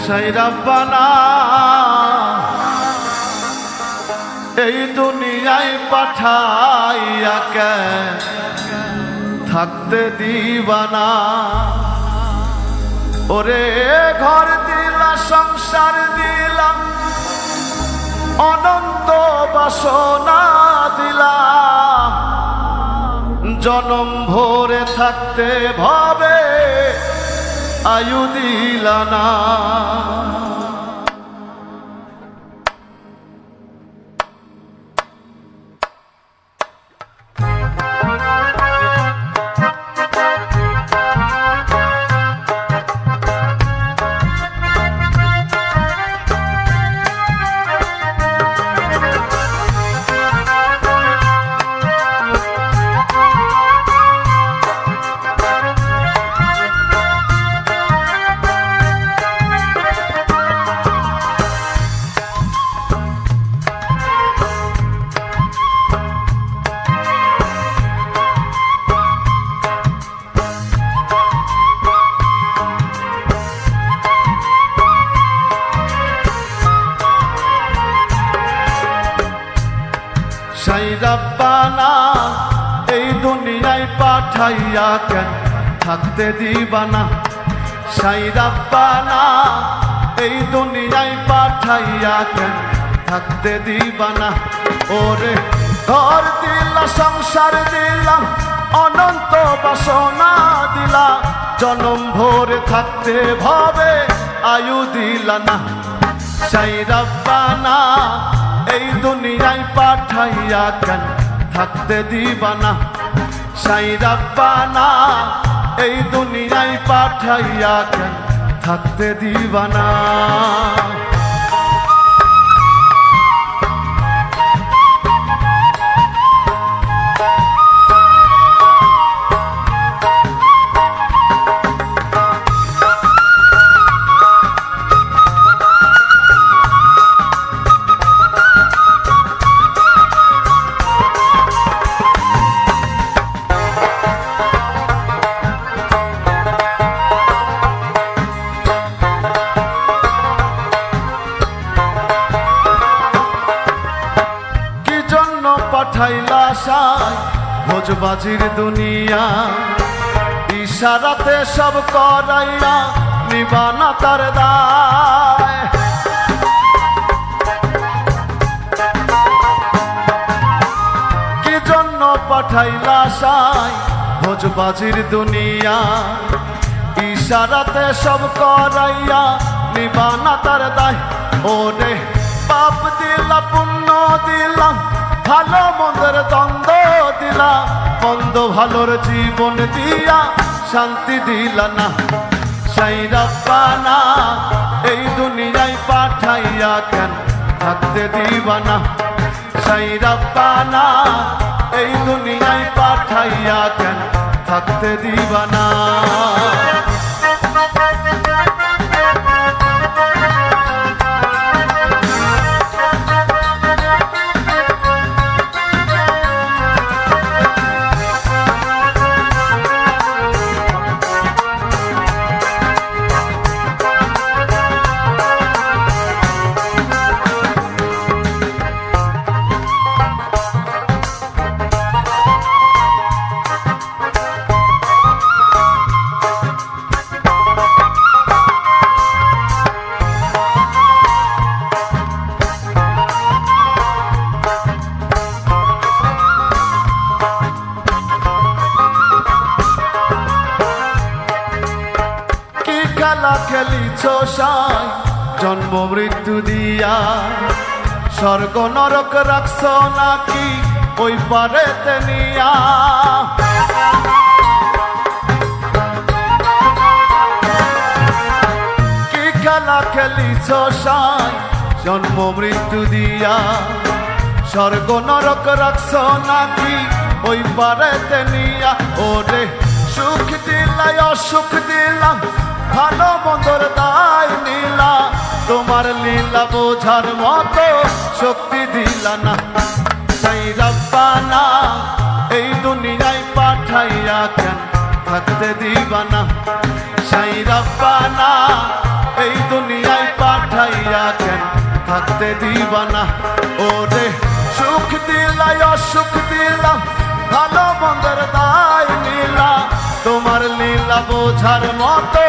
সেই রব্বানা এই দুনিয়ায় পাঠাইয়া কে থাকতে দিবানা। ওরে ঘর দিলা, সংসার দিলা, অনন্ত বাসনা দিলা, জনম ভরে থাকতে ভাবে আয়ু দিলা না। সেই রব্বানা এই দুনিয়ায় পাঠাইয়া কেন থাকতে দিবানা। সেই রব্বানা এই দুনিয়ায় পাঠাইয়া কেন থাকতে দিবানা। ওরে ঘর দিলা, সংসার দিলা, অনন্ত বাসনা দিলা, জনম ভরে থাকতে ভাবে আয়ু দিলা না। সেই রব্বানা এই দুনিয়ায় পাঠাইয়া কেন থাকতে দিবানা। সেই রব্বানা এই দুনিয়ায় পাঠাইয়া কেন থাকতে দিবানা। পাঠাইলা সাই ভোজবাজির দুনিয়া, ইশারাতে সব করাইয়া নিবানা তার দায়। কি জন্য পাঠাইলা সাই ভোজবাজির দুনিয়া, ইশারাতে সব করাইয়া নিবানা তার দায়। ওরে পাপ দিলা, পুণ্য দিলাম, ভালো মন্দের দ্বন্দ্ব দিলা, মন্দ ভালোর জীবন দিয়া শান্তি দিলা না। সেই রব্বানা এই দুনিয়ায় পাঠাইয়া কেন থাকতে দিবানা। সেই রব্বানা এই দুনিয়ায় পাঠাইয়া কেন থাকতে দিবানা। খেলা খেলিছ সাই জন্ম মৃত্যু দিয়া, স্বর্গ নরক রাখছ নাকি ওই পারেতে নিয়া। কি খেলা খেলিছ সাই জন্ম মৃত্যু দিয়া, স্বর্গ নরক রাখছ নাকি ওই পারেতে নিয়া। ওরে সুখ দিলাই, অসুখ দিলাম, ভালো মন্দর দায় নীলা তোমার লীলা বোঝার মতো শক্তি দিলা না সাই রব্বানা এই দুনিয়ায় পাঠাইয়া কেন থাকতে দিবা না সাই রব্বানা এই দুনিয়ায় পাঠাইয়া কেন থাকতে দিবা না ওরে সুখ দিলাই অসুখ দিলাম ভালো মন্দের দায় নীলা তোমার লীলা বোঝার মতো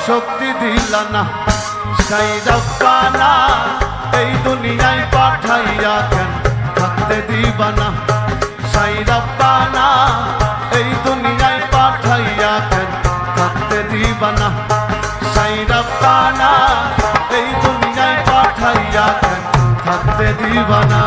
শক্তি দিলা না সাই রব্বানা এই দুনিয়ায় পাঠাইয়া কেন থাকতে দিবা না সাই রব্বানা এই দুনিয়ায় পাঠাইয়া কেন থাকতে দিবা না সাই রব্বানা এই দুনিয়ায় পাঠাইয়া কেন থাকতে দিবা না